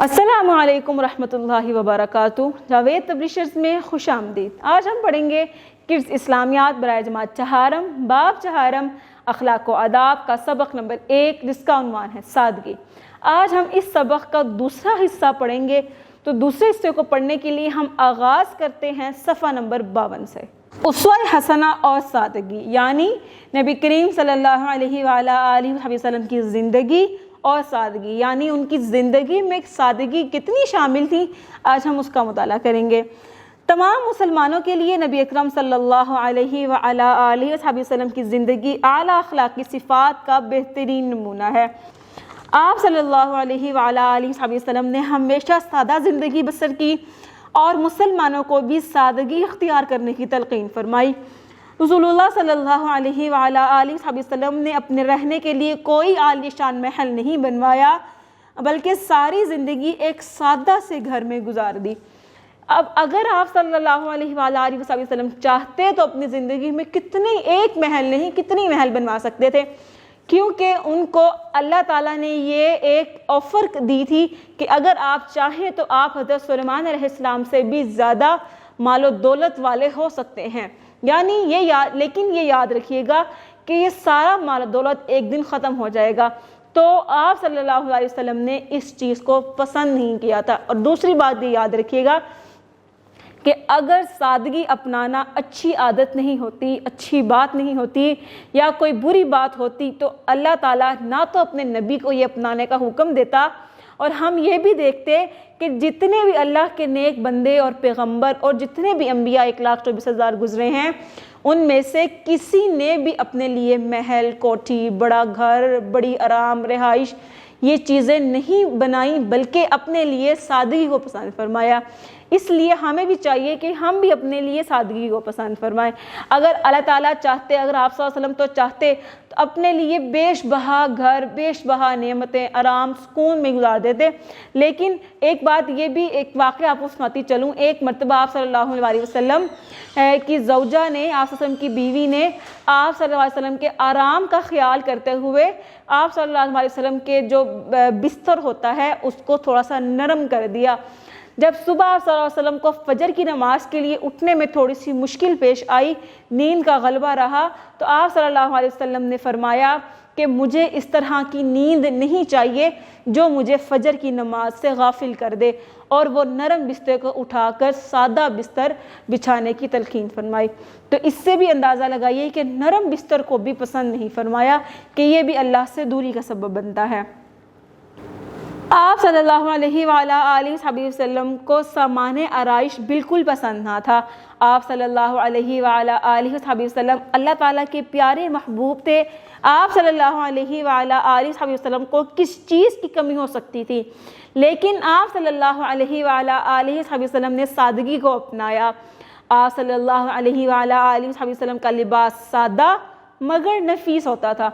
السلام علیکم ورحمۃ اللہ وبرکاتہ۔ جاوید پبلشرز میں خوش آمدید۔ آج ہم پڑھیں گے کڈز اسلامیات برائے جماعت چہارم، باب چہارم، اخلاق و آداب کا سبق نمبر 1، جس کا عنوان ہے سادگی۔ آج ہم اس سبق کا دوسرا حصہ پڑھیں گے، تو دوسرے حصے کو پڑھنے کے لیے ہم آغاز کرتے ہیں صفحہ نمبر 52 سے۔ اسوہ حسنہ اور سادگی، یعنی نبی کریم صلی اللہ علیہ وآلہ وسلم کی زندگی اور سادگی، یعنی ان کی زندگی میں سادگی کتنی شامل تھی، آج ہم اس کا مطالعہ کریں گے۔ تمام مسلمانوں کے لیے نبی اکرم صلی اللہ علیہ وآلہ وسلم کی زندگی اعلیٰ اخلاقی صفات کا بہترین نمونہ ہے۔ آپ صلی اللہ علیہ وآلہ وسلم نے ہمیشہ سادہ زندگی بسر کی اور مسلمانوں کو بھی سادگی اختیار کرنے کی تلقین فرمائی۔ رسول اللہ صلی اللہ علیہ وآلہ وسلم نے اپنے رہنے کے لیے کوئی عالی شان محل نہیں بنوایا، بلکہ ساری زندگی ایک سادہ سے گھر میں گزار دی۔ اب اگر آپ صلی اللہ علیہ وآلہ وسلم چاہتے تو اپنی زندگی میں ایک محل نہیں کتنی محل بنوا سکتے تھے، کیونکہ ان کو اللہ تعالیٰ نے یہ ایک آفر دی تھی کہ اگر آپ چاہیں تو آپ حضرت سلیمان علیہ السلام سے بھی زیادہ مال و دولت والے ہو سکتے ہیں، یعنی لیکن یہ یاد رکھیے گا کہ یہ سارا مال و دولت ایک دن ختم ہو جائے گا۔ تو آپ صلی اللہ علیہ وسلم نے اس چیز کو پسند نہیں کیا تھا۔ اور دوسری بات یہ یاد رکھیے گا کہ اگر سادگی اپنانا اچھی عادت نہیں ہوتی، اچھی بات نہیں ہوتی یا کوئی بری بات ہوتی، تو اللہ تعالیٰ نہ تو اپنے نبی کو یہ اپنانے کا حکم دیتا، اور ہم یہ بھی دیکھتے کہ جتنے بھی اللہ کے نیک بندے اور پیغمبر اور جتنے بھی انبیاء 1,24,000 گزرے ہیں، ان میں سے کسی نے بھی اپنے لیے محل، کوٹھی، بڑا گھر، بڑی آرام رہائش یہ چیزیں نہیں بنائیں، بلکہ اپنے لیے سادگی کو پسند فرمایا۔ اس لیے ہمیں بھی چاہیے کہ ہم بھی اپنے لیے سادگی کو پسند فرمائیں۔ اگر اللہ تعالیٰ چاہتے، اگر آپ صلی اللہ علیہ وسلم تو چاہتے، تو اپنے لیے بیش بہا گھر، بیش بہا نعمتیں، آرام، سکون میں گزار دیتے۔ لیکن ایک بات یہ بھی، ایک واقعہ آپ کو سناتی چلوں۔ ایک مرتبہ آپ صلی اللہ علیہ وسلم کی زوجہ نے، آپ صلی اللہ علیہ وسلم کی بیوی نے آپ صلی اللہ علیہ وسلم کے آرام کا خیال کرتے ہوئے آپ صلی اللہ علیہ وسلم کے جو بستر ہوتا ہے اس کو تھوڑا سا نرم کر دیا۔ جب صبح آپ صلی اللہ علیہ وسلم کو فجر کی نماز کے لیے اٹھنے میں تھوڑی سی مشکل پیش آئی، نیند کا غلبہ رہا، تو آپ صلی اللہ علیہ وسلم نے فرمایا کہ مجھے اس طرح کی نیند نہیں چاہیے جو مجھے فجر کی نماز سے غافل کر دے، اور وہ نرم بستر کو اٹھا کر سادہ بستر بچھانے کی تلقین فرمائی۔ تو اس سے بھی اندازہ لگائیے کہ نرم بستر کو بھی پسند نہیں فرمایا، کہ یہ بھی اللہ سے دوری کا سبب بنتا ہے۔ آپ صلی اللہ علیہ وآلہ وسلم کو سامان آرائش بالکل پسند نہ تھا۔ آپ صلی اللہ علیہ وآلہ وسلم اللہ تعالیٰ کے پیارے محبوب تھے۔ آپ صلی اللہ علیہ وآلہ وسلم کو کس چیز کی کمی ہو سکتی تھی، لیکن آپ صلی اللہ علیہ وآلہ وسلم نے سادگی کو اپنایا۔ آپ صلی اللہ علیہ وآلہ وسلم کا لباس سادہ مگر نفیس ہوتا تھا،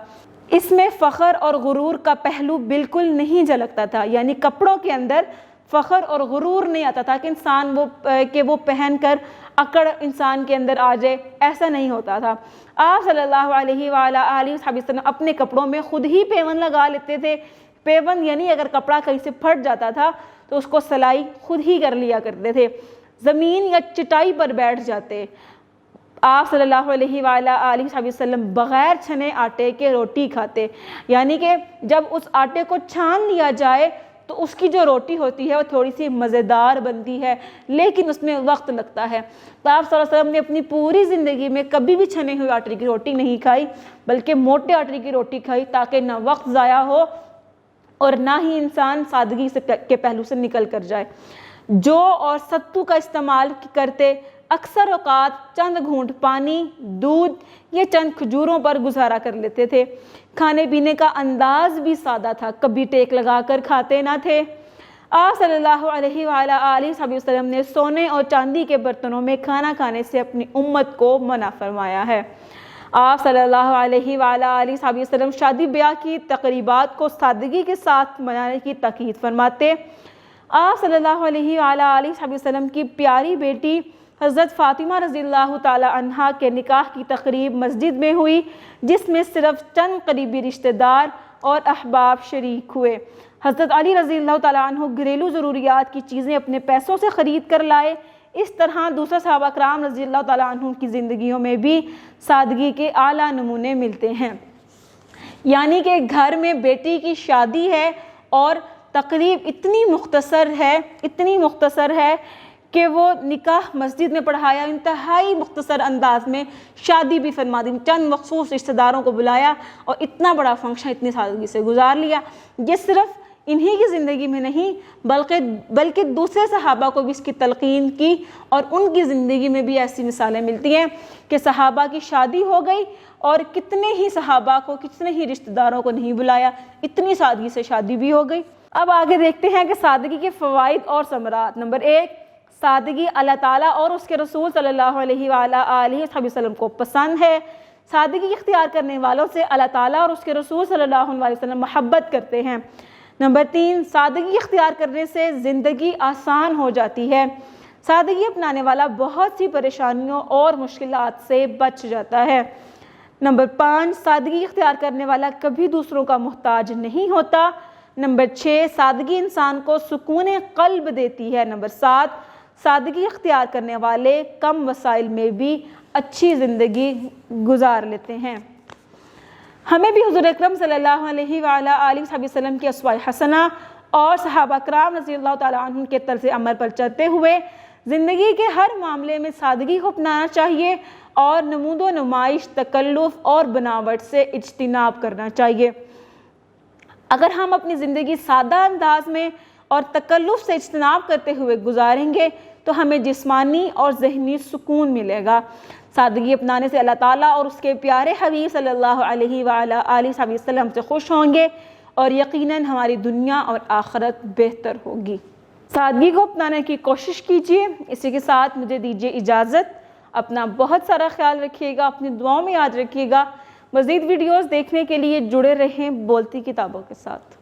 اس میں فخر اور غرور کا پہلو بالکل نہیں جھلکتا تھا، یعنی کپڑوں کے اندر فخر اور غرور نہیں آتا تھا کہ وہ پہن کر اکڑ انسان کے اندر آ جائے، ایسا نہیں ہوتا تھا۔ آپ صلی اللہ علیہ وآلہ وسلم اپنے کپڑوں میں خود ہی پیون لگا لیتے تھے۔ پیون یعنی اگر کپڑا کہیں سے پھٹ جاتا تھا تو اس کو سلائی خود ہی کر لیا کرتے تھے، زمین یا چٹائی پر بیٹھ جاتے۔ آپ صلی اللہ علیہ وآلہ وسلم بغیر چھنے آٹے کے روٹی کھاتے، یعنی کہ جب اس آٹے کو چھان لیا جائے تو اس کی جو روٹی ہوتی ہے وہ تھوڑی سی مزیدار بنتی ہے، لیکن اس میں وقت لگتا ہے۔ تو آپ صلی اللہ علیہ وسلم نے اپنی پوری زندگی میں کبھی بھی چھنے ہوئے آٹے کی روٹی نہیں کھائی، بلکہ موٹے آٹے کی روٹی کھائی، تاکہ نہ وقت ضائع ہو اور نہ ہی انسان سادگی کے پہلو سے نکل کر جائے۔ جو اور ستو کا استعمال کرتے، اکثر اوقات چند گھونٹ پانی، دودھ یا چند کھجوروں پر گزارا کر لیتے تھے۔ کھانے پینے کا انداز بھی سادہ تھا، کبھی ٹیک لگا کر کھاتے نہ تھے۔ آپ صلی اللہ علیہ وآلہ وسلم نے سونے اور چاندی کے برتنوں میں کھانا کھانے سے اپنی امت کو منع فرمایا ہے۔ آپ صلی اللہ علیہ وآلہ وسلم شادی بیاہ کی تقریبات کو سادگی کے ساتھ منانے کی تاکید فرماتے۔ آپ صلی اللہ علیہ وآلہ وسلم کی پیاری بیٹی حضرت فاطمہ رضی اللہ تعالی عنہا کے نکاح کی تقریب مسجد میں ہوئی، جس میں صرف چند قریبی رشتہ دار اور احباب شریک ہوئے۔ حضرت علی رضی اللہ تعالیٰ عنہ گھریلو ضروریات کی چیزیں اپنے پیسوں سے خرید کر لائے۔ اس طرح دوسرے صحابہ کرام رضی اللہ تعالیٰ عنہ کی زندگیوں میں بھی سادگی کے اعلیٰ نمونے ملتے ہیں۔ یعنی کہ گھر میں بیٹی کی شادی ہے اور تقریب اتنی مختصر ہے کہ وہ نکاح مسجد میں پڑھایا، انتہائی مختصر انداز میں شادی بھی فرما دی، چند مخصوص رشتہ داروں کو بلایا اور اتنا بڑا فنکشن اتنی سادگی سے گزار لیا۔ یہ صرف انہی کی زندگی میں نہیں بلکہ دوسرے صحابہ کو بھی اس کی تلقین کی، اور ان کی زندگی میں بھی ایسی مثالیں ملتی ہیں کہ صحابہ کی شادی ہو گئی اور کتنے ہی صحابہ کو، کتنے ہی رشتہ داروں کو نہیں بلایا، اتنی سادگی سے شادی بھی ہو گئی۔ اب آگے دیکھتے ہیں کہ سادگی کے فوائد اور ثمرات۔ نمبر 1، سادگی اللہ تعالیٰ اور اس کے رسول صلی اللہ علیہ وآلہ وسلم کو پسند ہے۔ سادگی اختیار کرنے والوں سے اللہ تعالیٰ اور اس کے رسول صلی اللہ علیہ وسلم محبت کرتے ہیں۔ نمبر 3، سادگی اختیار کرنے سے زندگی آسان ہو جاتی ہے۔ سادگی اپنانے والا بہت سی پریشانیوں اور مشکلات سے بچ جاتا ہے۔ نمبر 5، سادگی اختیار کرنے والا کبھی دوسروں کا محتاج نہیں ہوتا۔ نمبر 6، سادگی انسان کو سکون قلب دیتی ہے۔ نمبر 7، سادگی اختیار کرنے والے کم وسائل میں بھی اچھی زندگی گزار لیتے ہیں۔ ہمیں بھی حضور اکرم صلی اللہ علیہ وآلہ وسلم کی اسوہ حسنہ اور صحابہ کرام رضی اللہ تعالیٰ عنہ کے طرز عمل پر چلتے ہوئے زندگی کے ہر معاملے میں سادگی کو اپنانا چاہیے اور نمود و نمائش، تکلف اور بناوٹ سے اجتناب کرنا چاہیے۔ اگر ہم اپنی زندگی سادہ انداز میں اور تکلف سے اجتناب کرتے ہوئے گزاریں گے تو ہمیں جسمانی اور ذہنی سکون ملے گا۔ سادگی اپنانے سے اللہ تعالیٰ اور اس کے پیارے حبیب صلی اللہ علیہ وآلہ وسلم سے خوش ہوں گے اور یقیناً ہماری دنیا اور آخرت بہتر ہوگی۔ سادگی کو اپنانے کی کوشش کیجیے۔ اسی کے ساتھ مجھے دیجیے اجازت۔ اپنا بہت سارا خیال رکھیے گا، اپنی دعاؤں میں یاد رکھیے گا۔ مزید ویڈیوز دیکھنے کے لیے جڑے رہیں بولتی کتابوں کے ساتھ۔